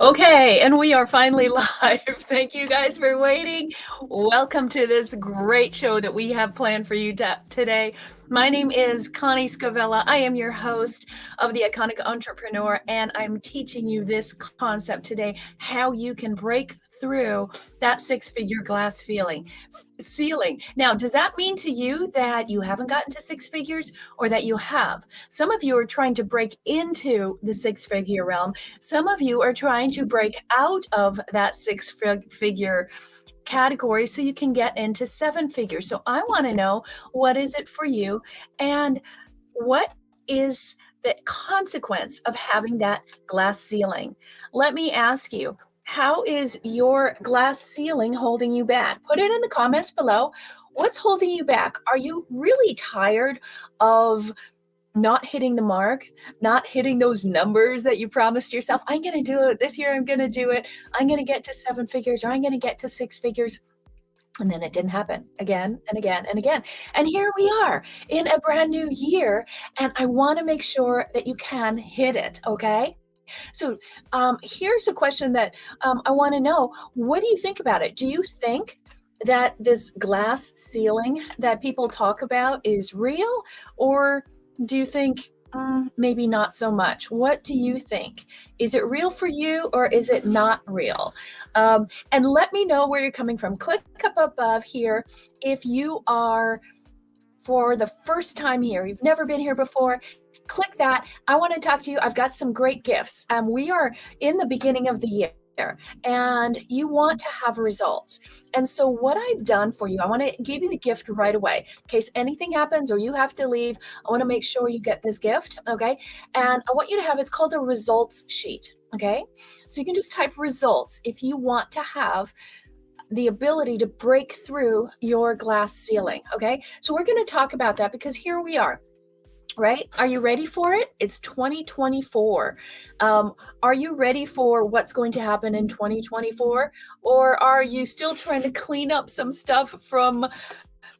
Okay, and we are finally live. Thank you guys for waiting. Welcome to this great show that we have planned for you today. My name is Connie Scavella. I am your host of The Iconic Entrepreneur, and I'm teaching you this concept today, how you can break through that six-figure glass ceiling. Now, does that mean to you that you haven't gotten to six figures or that you have? Some of you are trying to break into the six-figure realm. Some of you are trying to break out of that six-figure category so you can get into seven figures. So I want to know, what is it for you, and what is the consequence of having that glass ceiling? Let me ask you, how is your glass ceiling holding you back? Put it in the comments below. What's holding you back? Are you really tired of not hitting the mark, not hitting those numbers that you promised yourself? I'm going to do it this year. I'm going to do it. I'm going to get to seven figures, or I'm going to get to six figures. And then it didn't happen again and again and again. And here we are in a brand new year. And I want to make sure that you can hit it. Okay. So here's a question that I want to know. What do you think about it? Do you think that this glass ceiling that people talk about is real, or do you think maybe not so much? What do you think? Is it real for you, or is it not real? And let me know where you're coming from. Click up above here if you are for the first time here. You've never been here before. Click that. I want to talk to you. I've got some great gifts. We are in the beginning of the year, and you want to have results. And so what I've done for you, I want to give you the gift right away. In case anything happens or you have to leave, I want to make sure you get this gift, okay? And I want you to have, it's called a results sheet, okay? So you can just type results if you want to have the ability to break through your glass ceiling, okay? So we're going to talk about that, because here we are. Right? Are you ready for it? It's 2024. Are you ready for what's going to happen in 2024? Or are you still trying to clean up some stuff from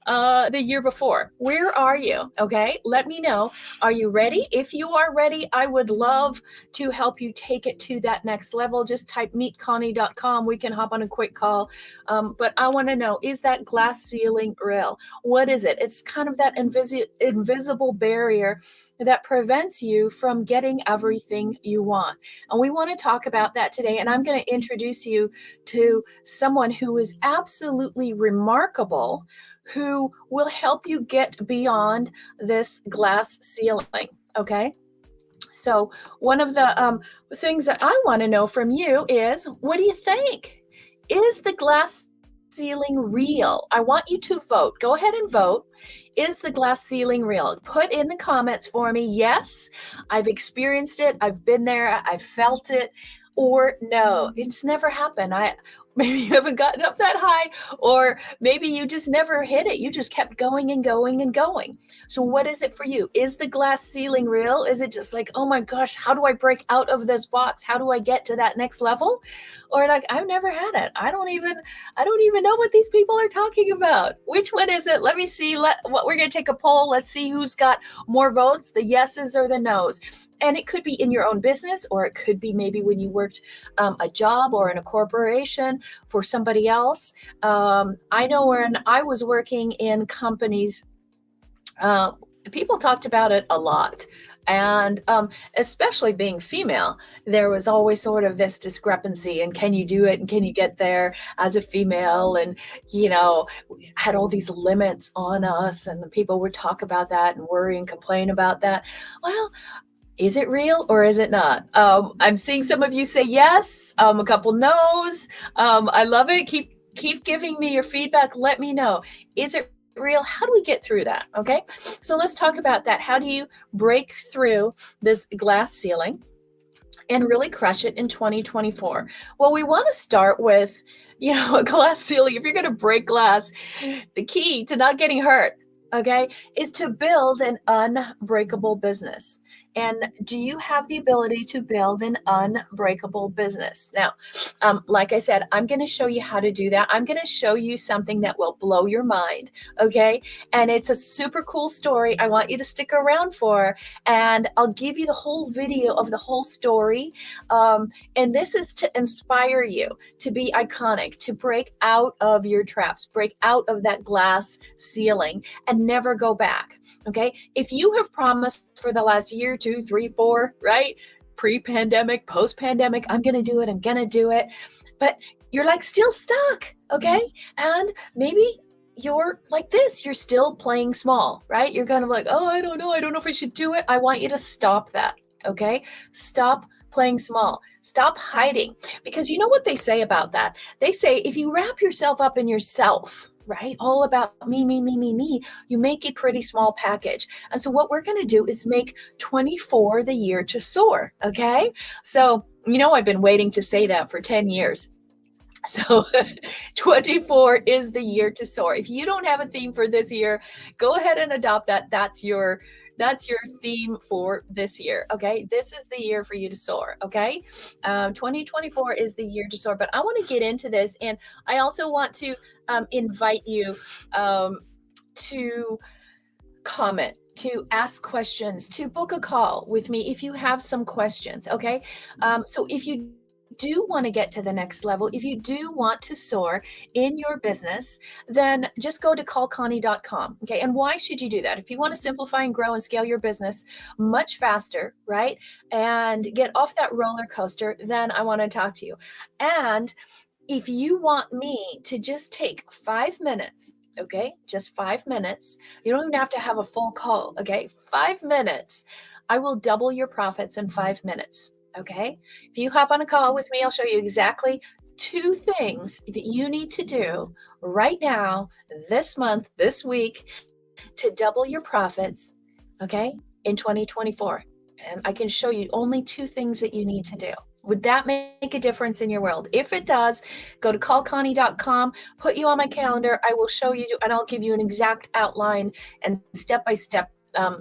the year before? Where are you? Okay, let me know. Are you ready? If you are ready, I would love to help you take it to that next level. Just type meetconnie.com. We can hop on a quick call. But I want to know, is that glass ceiling real? What is it? It's kind of that invisible barrier that prevents you from getting everything you want. And we want to talk about that today. And I'm going to introduce you to someone who is absolutely remarkable, who will help you get beyond this glass ceiling, okay? So one of the things that I want to know from you is, what do you think? Is the glass ceiling real? I want you to vote. Go ahead and vote. Is the glass ceiling real? Put in the comments for me, yes, I've experienced it, I've been there, I've felt it, or no, it's never happened. Maybe you haven't gotten up that high, or maybe you just never hit it. You just kept going and going and going. So what is it for you? Is the glass ceiling real? Is it just like, oh my gosh, how do I break out of this box? How do I get to that next level? Or like, I've never had it. I don't even know what these people are talking about. Which one is it? Let me see. We're going to take a poll. Let's see who's got more votes, the yeses or the nos. And it could be in your own business, or it could be maybe when you worked a job or in a corporation for somebody else. I know when I was working in companies, people talked about it a lot. And especially being female, there was always sort of this discrepancy, and can you do it, and can you get there as a female? And, we had all these limits on us, and the people would talk about that and worry and complain about that. Well, is it real or is it not? I'm seeing some of you say yes, a couple no's. I love it. Keep giving me your feedback. Let me know. Is it real? How do we get through that? Okay, so let's talk about that. How do you break through this glass ceiling and really crush it in 2024? Well, we want to start with, a glass ceiling. If you're going to break glass, the key to not getting hurt, okay, is to build an unbreakable business. And do you have the ability to build an unbreakable business? Now, like I said, I'm going to show you how to do that. I'm going to show you something that will blow your mind. Okay. And it's a super cool story. I want you to stick around for, and I'll give you the whole video of the whole story. And this is to inspire you to be iconic, to break out of your traps, break out of that glass ceiling and never go back. Okay. If you have promised for the last year, 2, 3, 4, right? Pre-pandemic, post-pandemic, I'm going to do it. I'm going to do it. But you're like still stuck. Okay. And maybe you're like this, you're still playing small, right? You're kind of like, oh, I don't know. I don't know if I should do it. I want you to stop that. Okay. Stop playing small. Stop hiding. Because you know what they say about that? They say if you wrap yourself up in yourself, right? All about me, me, me, me, me, you make a pretty small package. And so what we're going to do is make 24 the year to soar. Okay. So, I've been waiting to say that for 10 years. So 24 is the year to soar. If you don't have a theme for this year, go ahead and adopt that. That's your theme for this year. Okay. This is the year for you to soar. Okay. 2024 is the year to soar, but I want to get into this. And I also want to invite you to comment, to ask questions, to book a call with me if you have some questions. Okay. So if you do want to get to the next level, if you do want to soar in your business, then just go to callconnie.com. Okay. And why should you do that? If you want to simplify and grow and scale your business much faster, right? And get off that roller coaster, then I want to talk to you. And if you want me to just take 5 minutes, okay, just 5 minutes, you don't even have to have a full call. Okay. 5 minutes, I will double your profits in 5 minutes. Okay. If you hop on a call with me, I'll show you exactly 2 things that you need to do right now, this month, this week, to double your profits, okay, in 2024. And I can show you only 2 things that you need to do. Would that make a difference in your world? If it does, go to callconnie.com, put you on my calendar. I will show you, and I'll give you an exact outline and step-by-step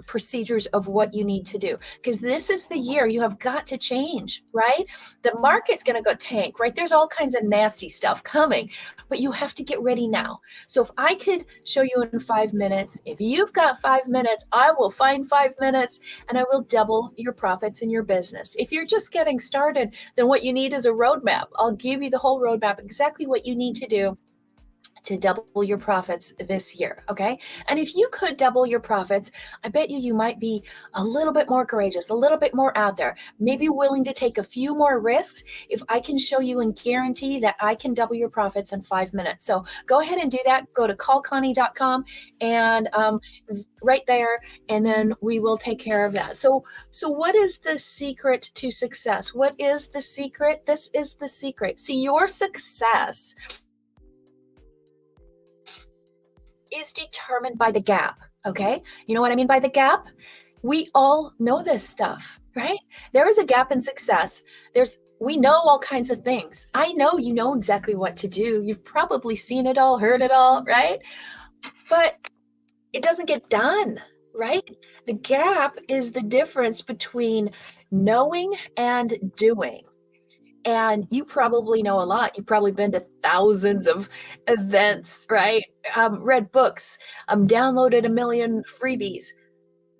procedures of what you need to do, because this is the year you have got to change, right? The market's going to go tank, right? There's all kinds of nasty stuff coming, but you have to get ready now. So if I could show you in 5 minutes, if you've got 5 minutes, I will find 5 minutes and I will double your profits in your business. If you're just getting started, then what you need is a roadmap. I'll give you the whole roadmap, exactly what you need to do to double your profits this year. Okay. And if you could double your profits, I bet you might be a little bit more courageous, a little bit more out there, maybe willing to take a few more risks if I can show you and guarantee that I can double your profits in 5 minutes. So go ahead and do that. Go to callconnie.com and right there, and then we will take care of that. So what is the secret to success? What is the secret? This is the secret. See, your success is determined by the gap. Okay. You know what I mean by the gap? We all know this stuff, right? There is a gap in success. We know all kinds of things. I know you know exactly what to do. You've probably seen it all, heard it all, right? But it doesn't get done, right? The gap is the difference between knowing and doing. And you probably know a lot. You've probably been to thousands of events, right? Read books, downloaded a million freebies,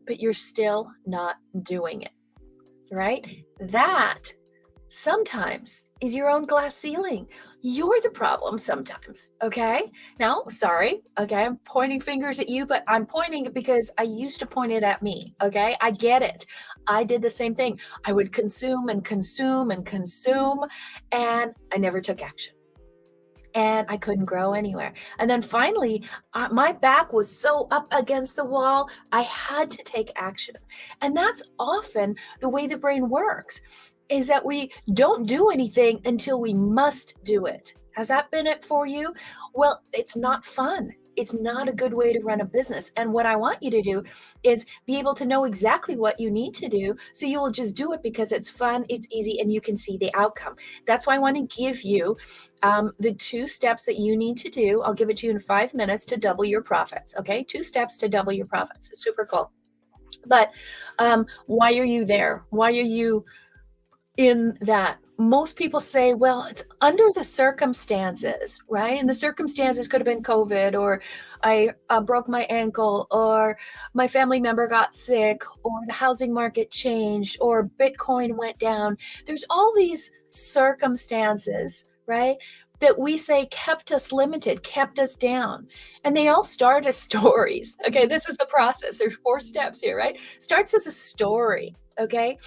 but you're still not doing it, right? That sometimes is your own glass ceiling. You're the problem sometimes, okay? Now, sorry, okay, I'm pointing fingers at you, but I'm pointing because I used to point it at me, okay? I get it. I did the same thing. I would consume and consume and consume, and I never took action. And I couldn't grow anywhere. And then finally, my back was so up against the wall, I had to take action. And that's often the way the brain works, is that we don't do anything until we must do it. Has that been it for you? Well, it's not fun. It's not a good way to run a business. And what I want you to do is be able to know exactly what you need to do, so you will just do it because it's fun, it's easy, and you can see the outcome. That's why I want to give you the 2 steps that you need to do. I'll give it to you in 5 minutes to double your profits. Okay, 2 steps to double your profits. It's super cool. But why are you there? Why are you in that? Most people say, well, it's under the circumstances, right? And the circumstances could have been COVID, or I broke my ankle, or my family member got sick, or the housing market changed, or Bitcoin went down. There's all these circumstances, right? That we say kept us limited, kept us down. And they all start as stories. Okay, this is the process. There's 4 steps here, right? Starts as a story, okay?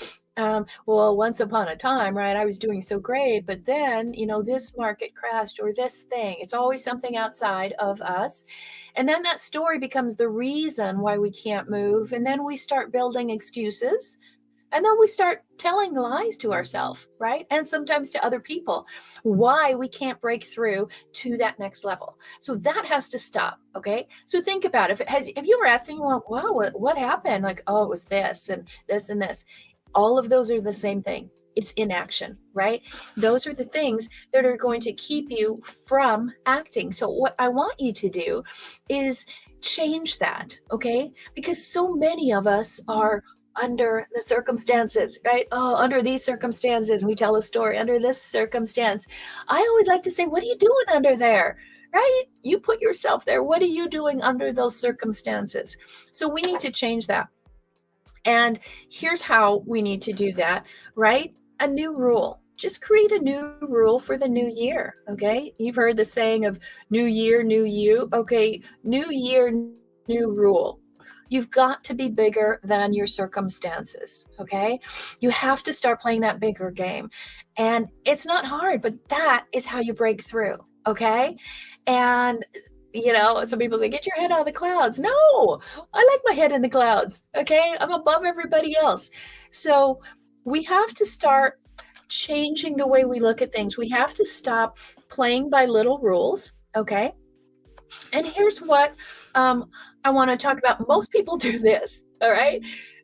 Well, once upon a time, right, I was doing so great, but then, this market crashed, or this thing. It's always something outside of us. And then that story becomes the reason why we can't move. And then we start building excuses. And then we start telling lies to ourselves, right? And sometimes to other people, why we can't break through to that next level. So that has to stop, okay? So think about it. If you were asking, well, wow, what happened? Like, oh, it was this and this and this. All of those are the same thing. It's inaction, right? Those are the things that are going to keep you from acting. So what I want you to do is change that, okay? Because so many of us are under the circumstances, right? Oh, under these circumstances, we tell a story under this circumstance. I always like to say, what are you doing under there? Right? You put yourself there. What are you doing under those circumstances? So we need to change that. And here's how we need to do that, right? A new rule. Just create a new rule for the new year, okay? You've heard the saying of new year, new you. Okay, new year, new rule. You've got to be bigger than your circumstances, okay? You have to start playing that bigger game. And it's not hard, but that is how you break through, okay? And some people say, get your head out of the clouds. No, I like my head in the clouds. Okay. I'm above everybody else. So we have to start changing the way we look at things. We have to stop playing by little rules. Okay. And here's what I want to talk about. Most people do this. All right.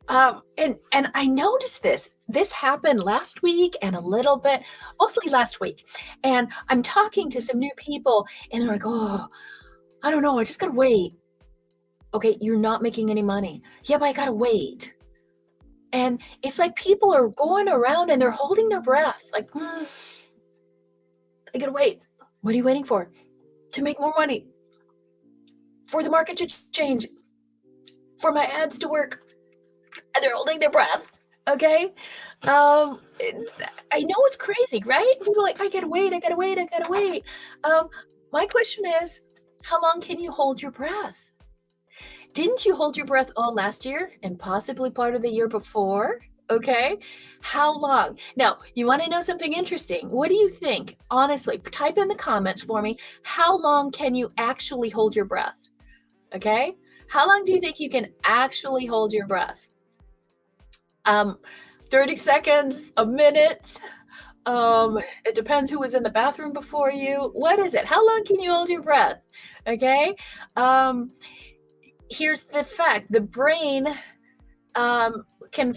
And I noticed this. This happened last week and a little bit, mostly last week. And I'm talking to some new people and they're like, oh, I don't know. I just got to wait. Okay, you're not making any money. Yeah, but I got to wait. And it's like people are going around and they're holding their breath. Like, I got to wait. What are you waiting for? To make more money. For the market to change. For my ads to work. And they're holding their breath. Okay? I know it's crazy, right? People are like, I got to wait. I got to wait. I got to wait. My question is, how long can you hold your breath? Didn't you hold your breath all last year and possibly part of the year before? Okay. How long? Now, you want to know something interesting? What do you think? Honestly, type in the comments for me. How long can you actually hold your breath? Okay. How long do you think you can actually hold your breath? 30 seconds, a minute. It depends who was in the bathroom before you. What is it? How long can you hold your breath? Okay. Here's the fact. The brain can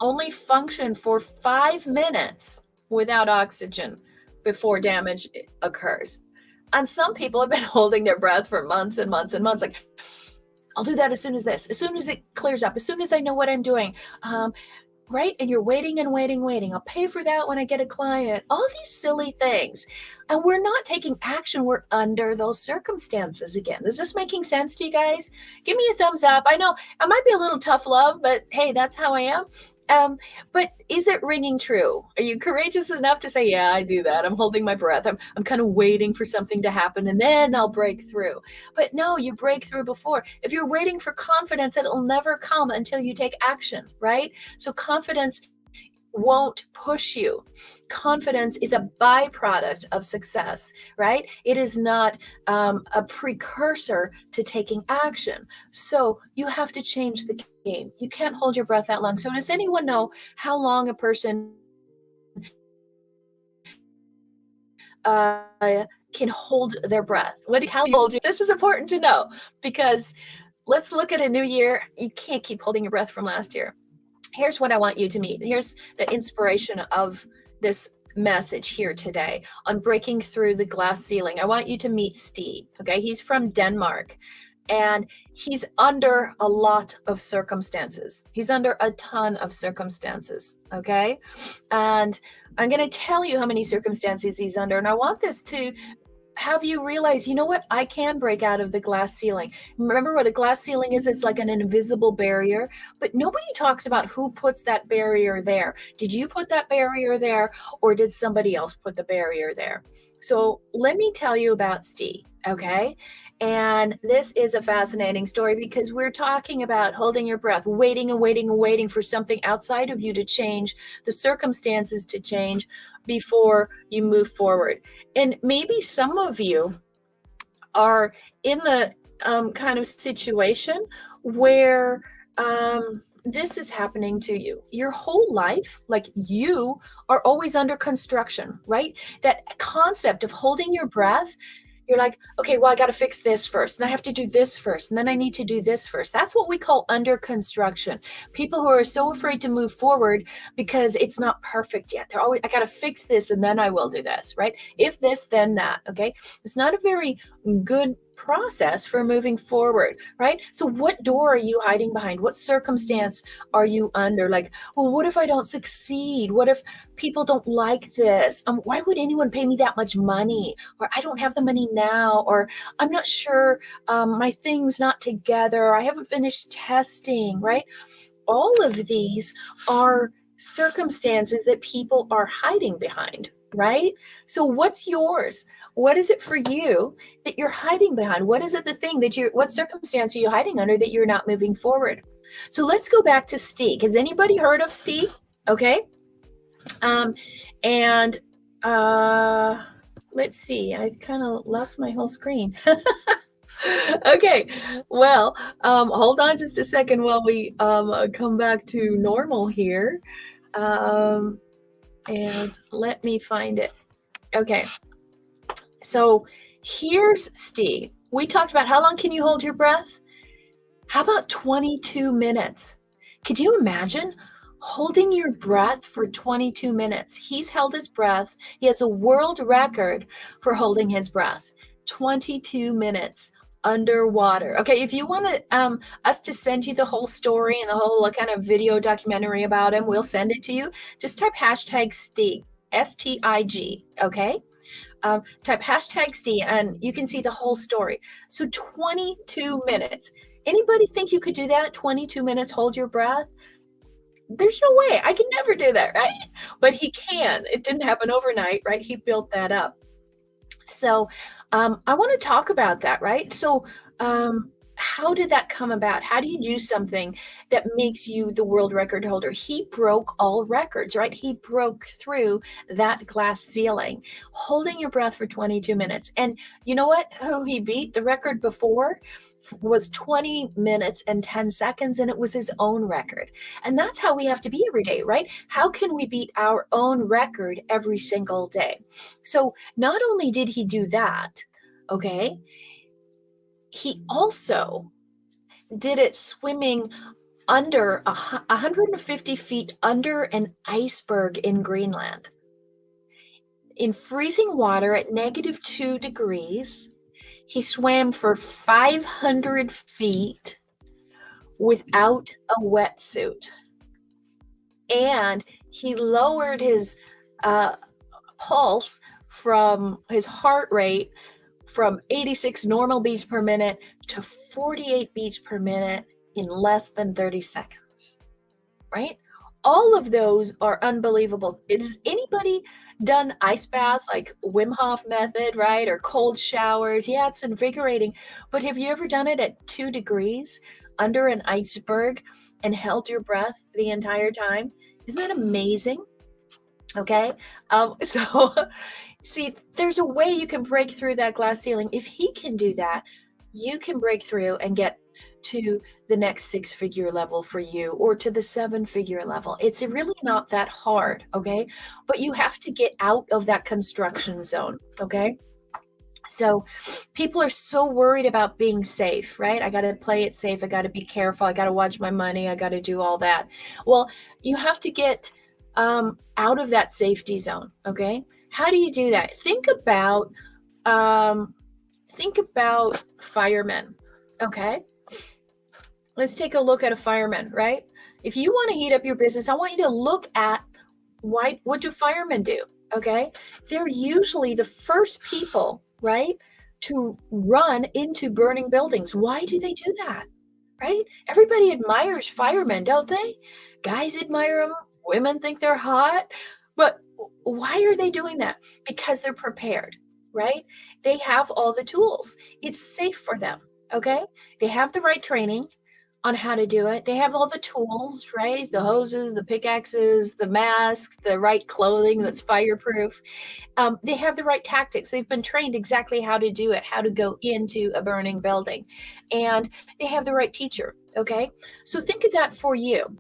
only function for 5 minutes without oxygen before damage occurs. And some people have been holding their breath for months and months and months. Like, I'll do that as soon as it clears up, as soon as I know what I'm doing. Right? And you're waiting and waiting, waiting. I'll pay for that when I get a client. All these silly things. And we're not taking action. We're under those circumstances again. Is this making sense to you guys? Give me a thumbs up. I know I might be a little tough love, but hey, that's how I am. But is it ringing true? Are you courageous enough to say, yeah, I do that. I'm holding my breath. I'm kind of waiting for something to happen and then I'll break through. But no, you break through before. If you're waiting for confidence, it'll never come until you take action, right? So confidence won't push you. Confidence is a byproduct of success, right? It is not a precursor to taking action. So you have to change the game. You can't hold your breath that long. So does anyone know how long a person can hold their breath? How you hold it? This is important to know because let's look at a new year. You can't keep holding your breath from last year. Here's what I want you to meet. Here's the inspiration of this message here today on breaking through the glass ceiling. I want you to meet Steve. Okay, he's from Denmark. And he's under a lot of circumstances. He's under a ton of circumstances, okay? And I'm going to tell you how many circumstances he's under. And I want this to have you realize, you know what? I can break out of the glass ceiling. Remember what a glass ceiling is? It's like an invisible barrier, but nobody talks about who puts that barrier there. Did you put that barrier there, or did somebody else put the barrier there? So let me tell you about Steve, okay? And this is a fascinating story because we're talking about holding your breath, waiting and waiting and waiting for something outside of you to change, the circumstances to change before you move forward. And maybe some of you are in the kind of situation where this is happening to you. Your whole life, like you are always under construction, right? That concept of holding your breath, you're like, okay, well, I got to fix this first, and I have to do this first, and then I need to do this first. That's what we call under construction. People who are so afraid to move forward because it's not perfect yet. They're always, I got to fix this, and then I will do this, right? If this, then that, okay? It's not a very good process for moving forward, right? So what door are you hiding behind? What circumstance are you under? Like, well, what if I don't succeed? What if people don't like this? Why would anyone pay me that much money? Or I don't have the money now, or I'm not sure, my thing's not together. I haven't finished testing, right? All of these are circumstances that people are hiding behind, right? So what's yours? What is it for you that you're hiding behind? What is it, the thing that what circumstance are you hiding under that you're not moving forward? So let's go back to Steve. Has anybody heard of Steve? Okay. Let's see. I kind of lost my whole screen. Okay, well, hold on just a second while we come back to normal here. And let me find it. Okay, so here's Steve. We talked about how long can you hold your breath? How about 22 minutes? Could you imagine holding your breath for 22 minutes? He's held his breath. He has a world record for holding his breath. 22 minutes underwater. Okay, if you want to us to send you the whole story and the whole kind of video documentary about him, we'll send it to you. Just type hashtag Stig, S-T-I-G, okay? Type hashtag Stig and you can see the whole story. So 22 minutes. Anybody think you could do that? 22 minutes, hold your breath? There's no way. I can never do that, right? But he can. It didn't happen overnight, right? He built that up. So I want to talk about that, right? So how did that come about? How do you do something that makes you the world record holder? He broke all records, right? He broke through that glass ceiling, holding your breath for 22 minutes. And you know what? Who he beat? The record before was 20 minutes and 10 seconds, and it was his own record. And that's how we have to be every day, right? How can we beat our own record every single day? So not only did he do that, okay, he also did it swimming under 150 feet under an iceberg in Greenland. In freezing water at -2 degrees, he swam for 500 feet without a wetsuit. And he lowered his pulse from his heart rate from 86 normal beats per minute to 48 beats per minute in less than 30 seconds, right? All of those are unbelievable. Has anybody done ice baths like Wim Hof method, right? Or cold showers? Yeah, it's invigorating. But have you ever done it at 2 degrees under an iceberg and held your breath the entire time? Isn't that amazing? Okay. So see, there's a way you can break through that glass ceiling. If he can do that, you can break through and get to the next 6-figure level for you, or to the 7-figure level. It's really not that hard, okay? But you have to get out of that construction zone, okay? So people are so worried about being safe, right? I got to play it safe. I got to be careful. I got to watch my money. I got to do all that. Well, you have to get out of that safety zone, okay? How do you do that? Think about firemen, Okay. Let's take a look at a fireman, right? If you want to heat up your business, I want you to look at what do firemen do? Okay. They're usually the first people, right, to run into burning buildings. Why do they do that? Right? Everybody admires firemen, don't they? Guys admire them, women think they're hot. But why are they doing that? Because they're prepared, right? They have all the tools. It's safe for them, okay? They have the right training on how to do it. They have all the tools, right? The hoses, the pickaxes, the mask, the right clothing that's fireproof. They have the right tactics. They've been trained exactly how to do it, how to go into a burning building. And they have the right teacher, okay? So think of that for you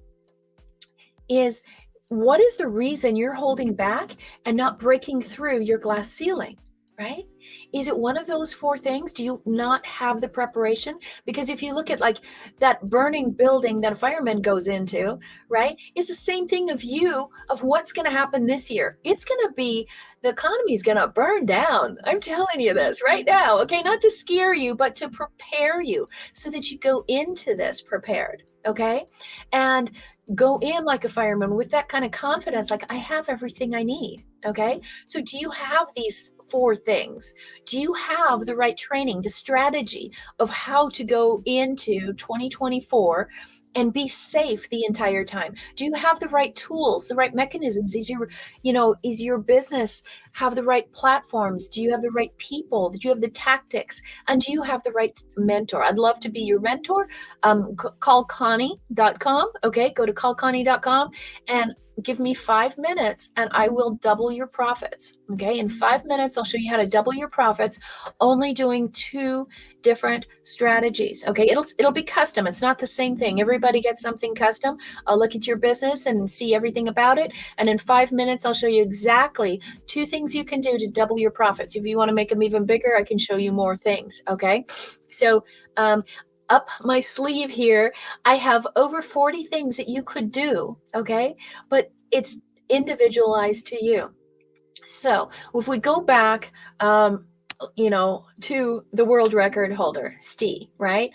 is what is the reason you're holding back and not breaking through your glass ceiling, right? Is it one of those four things? Do you not have the preparation? Because if you look at like that burning building that a fireman goes into, right, it's the same thing of what's going to happen this year. It's going to be, the economy is going to burn down. I'm telling you this right now, okay? Not to scare you, but to prepare you so that you go into this prepared, okay? And go in like a fireman with that kind of confidence, like I have everything I need, okay? So do you have these four things? Do you have the right training, the strategy of how to go into 2024 and be safe the entire time? Do you have the right tools, the right mechanisms? Is your business have the right platforms? Do you have the right people? Do you have the tactics? And do you have the right mentor? I'd love to be your mentor. Call Connie.com. Okay, go to callconnie.com and give me 5 minutes and I will double your profits. Okay, in 5 minutes, I'll show you how to double your profits, only doing 2 different strategies. Okay, it'll be custom. It's not the same thing. Everybody gets something custom. I'll look at your business and see everything about it. And in 5 minutes, I'll show you exactly 2 things you can do to double your profits. If you want to make them even bigger, I can show you more things. Okay, so up my sleeve here, I have over 40 things that you could do, okay? But it's individualized to you. So if we go back, to the world record holder, Steve, right?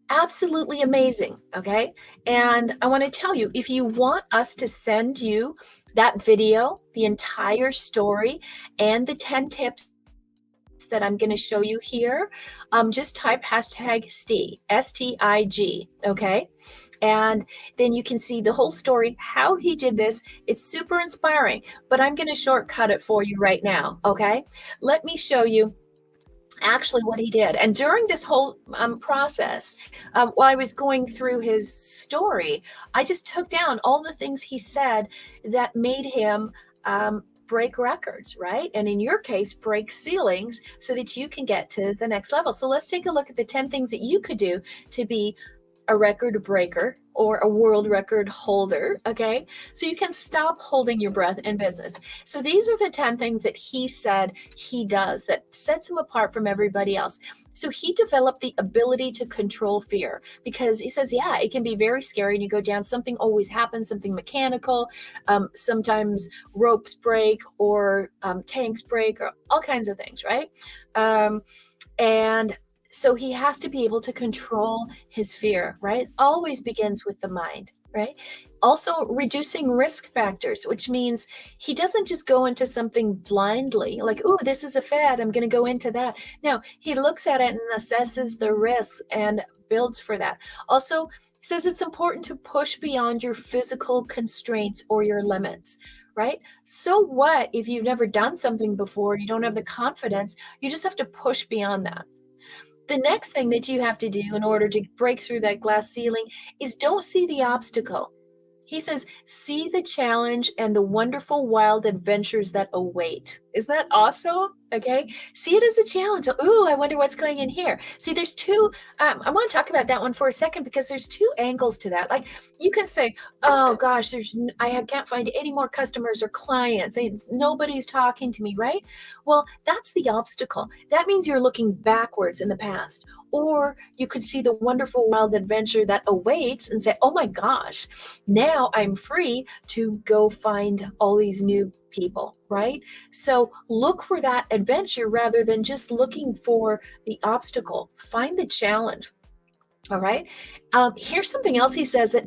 Absolutely amazing, okay? And I want to tell you, if you want us to send you that video, the entire story, and the 10 tips that I'm going to show you here, just type hashtag STIG, STIG, okay? And then you can see the whole story, how he did this. It's super inspiring, but I'm going to shortcut it for you right now, okay? Let me show you actually what he did. And during this whole process, while I was going through his story, I just took down all the things he said that made him break records, right? And in your case, break ceilings so that you can get to the next level. So let's take a look at the 10 things that you could do to be a record breaker or a world record holder, okay? So you can stop holding your breath in business. So these are the 10 things that he said he does that sets him apart from everybody else. So he developed the ability to control fear because he says, yeah, it can be very scary and you go down, something always happens, something mechanical, sometimes ropes break or tanks break or all kinds of things, right? And so he has to be able to control his fear, right? Always begins with the mind, right? Also reducing risk factors, which means he doesn't just go into something blindly, like, oh, this is a fad, I'm going to go into that. No, he looks at it and assesses the risks and builds for that. Also says it's important to push beyond your physical constraints or your limits, right? So what if you've never done something before, you don't have the confidence, you just have to push beyond that. The next thing that you have to do in order to break through that glass ceiling is don't see the obstacle. He says, see the challenge and the wonderful wild adventures that await. Isn't that awesome? Okay. See it as a challenge. Ooh, I wonder what's going in here. See, there's two, I want to talk about that one for a second because there's 2 angles to that. Like you can say, oh gosh, I can't find any more customers or clients. Nobody's talking to me, right? Well, that's the obstacle. That means you're looking backwards in the past. Or you could see the wonderful wild adventure that awaits and say, oh my gosh, now I'm free to go find all these new people, right? So look for that adventure rather than just looking for the obstacle. Find the challenge. All right. Here's something else he says that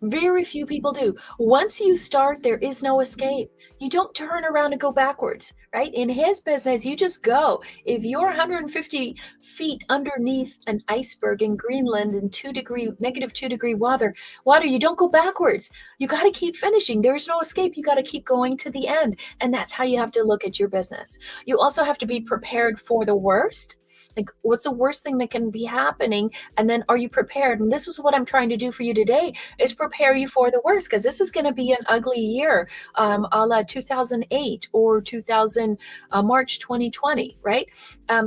very few people do. Once you start, there is no escape. You don't turn around and go backwards, right? In his business, you just go. If you're 150 feet underneath an iceberg in Greenland in negative 2 degree water, you don't go backwards. You got to keep finishing. There's no escape. You got to keep going to the end. And that's how you have to look at your business. You also have to be prepared for the worst. Like, what's the worst thing that can be happening? And then are you prepared? And this is what I'm trying to do for you today, is prepare you for the worst, because this is going to be an ugly year, a la 2008 or 2000, March 2020, right?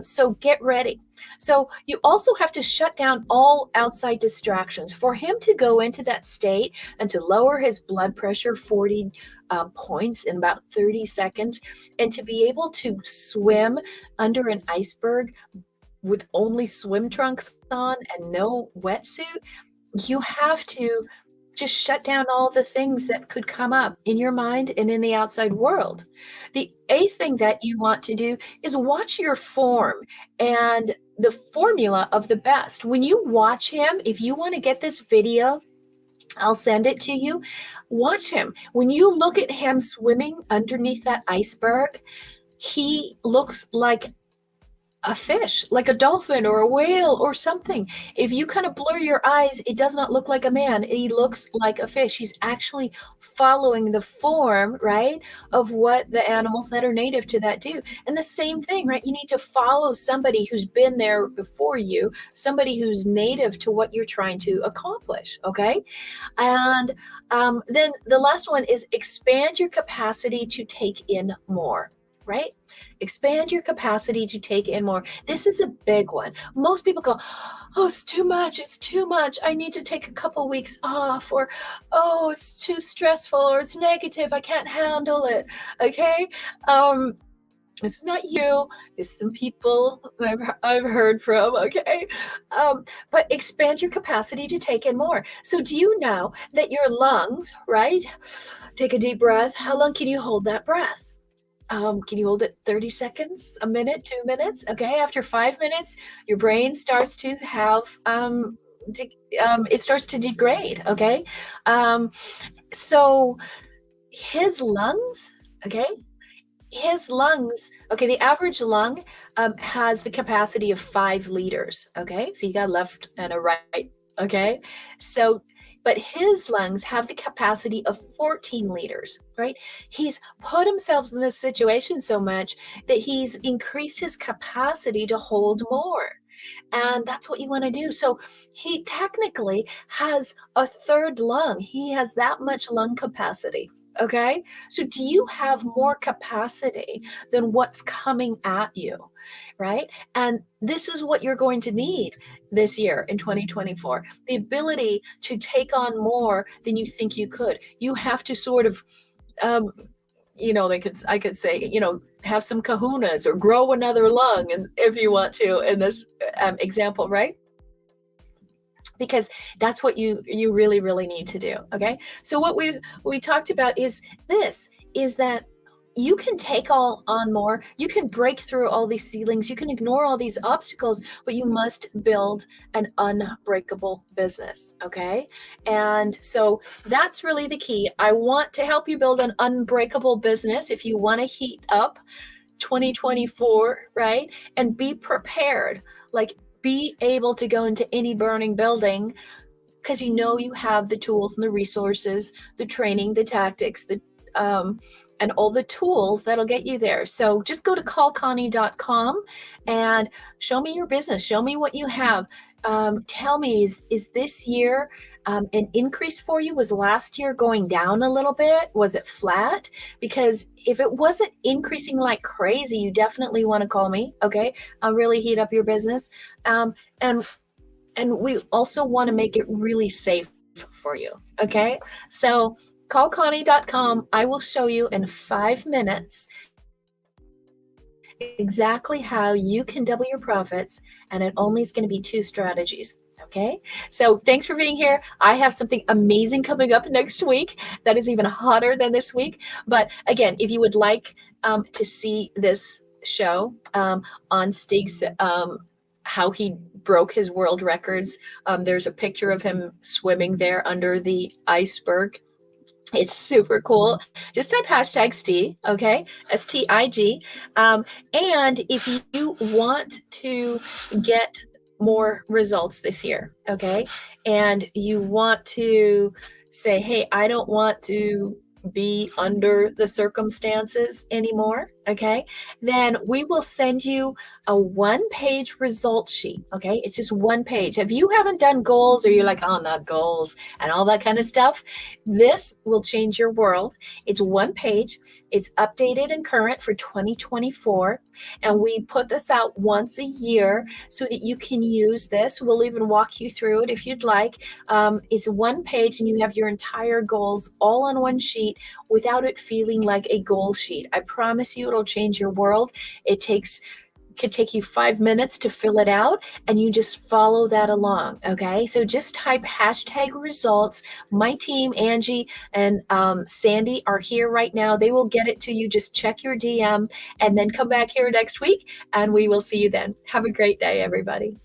So get ready. So you also have to shut down all outside distractions. For him to go into that state and to lower his blood pressure 40 points in about 30 seconds, and to be able to swim under an iceberg with only swim trunks on and no wetsuit, you have to just shut down all the things that could come up in your mind and in the outside world. The eighth thing that you want to do is watch your form and the formula of the best. When you watch him, if you want to get this video, I'll send it to you. Watch him. When you look at him swimming underneath that iceberg, he looks like a fish, like a dolphin or a whale or something. If you kind of blur your eyes, it does not look like a man. He looks like a fish. He's actually following the form, right, of what the animals that are native to that do. And the same thing, right? You need to follow somebody who's been there before you, somebody who's native to what you're trying to accomplish, okay? And then the last one is expand your capacity to take in more. Right? Expand your capacity to take in more. This is a big one. Most people go, oh, it's too much. It's too much. I need to take a couple weeks off, or, oh, it's too stressful, or it's negative. I can't handle it. Okay. It's not you. It's some people I've heard from. Okay. But expand your capacity to take in more. So do you know that your lungs, right? Take a deep breath. How long can you hold that breath? Can you hold it 30 seconds, a minute, 2 minutes? Okay, after 5 minutes, your brain starts to have, it starts to degrade, okay? So his lungs, okay? The average lung has the capacity of 5 liters, okay? So you got a left and a right, okay? But his lungs have the capacity of 14 liters, right? He's put himself in this situation so much that he's increased his capacity to hold more. And that's what you want to do. So he technically has a third lung. He has that much lung capacity. Okay. So do you have more capacity than what's coming at you? Right. And this is what you're going to need this year in 2024, the ability to take on more than you think you could. You have to sort of, I could say, have some kahunas or grow another lung, and if you want to, in this example, right? Because that's what you really, really need to do. Okay. So what we talked about is that you can take on more, you can break through all these ceilings, you can ignore all these obstacles, but you must build an unbreakable business. Okay. And so that's really the key. I want to help you build an unbreakable business. If you want to heat up 2024, right? And be prepared, be able to go into any burning building, because you have the tools and the resources, the training, the tactics, and all the tools that'll get you there. So just go to callconnie.com and show me your business. Show me what you have. Tell me, is this year an increase for you? Was last year going down a little bit? Was it flat? Because if it wasn't increasing like crazy, you definitely want to call me. Okay. I'll really heat up your business. And we also want to make it really safe for you. Okay. So callconnie.com. I will show you in 5 minutes exactly how you can double your profits, and it only is going to be two strategies. Okay, so thanks for being here. I have something amazing coming up next week that is even hotter than this week. But again, if you would like to see this show on Stig's, how he broke his world records, there's a picture of him swimming there under the iceberg. It's super cool. Just type hashtag STIG, okay? STIG. And if you want to get more results this year, okay, and you want to say, hey, I don't want to be under the circumstances anymore, okay, then we will send you a 1-page result sheet, okay? It's just 1 page. If you haven't done goals or you're like, oh, not goals and all that kind of stuff, this will change your world. It's 1 page. It's updated and current for 2024. And we put this out once a year so that you can use this. We'll even walk you through it if you'd like. It's 1 page and you have your entire goals all on one sheet without it feeling like a goal sheet. I promise you it'll change your world. It could take you 5 minutes to fill it out, and you just follow that along. Okay, so just type hashtag results. My team, Angie and Sandy, are here right now. They will get it to you. Just check your DM and then come back here next week, and we will see you then. Have a great day, everybody.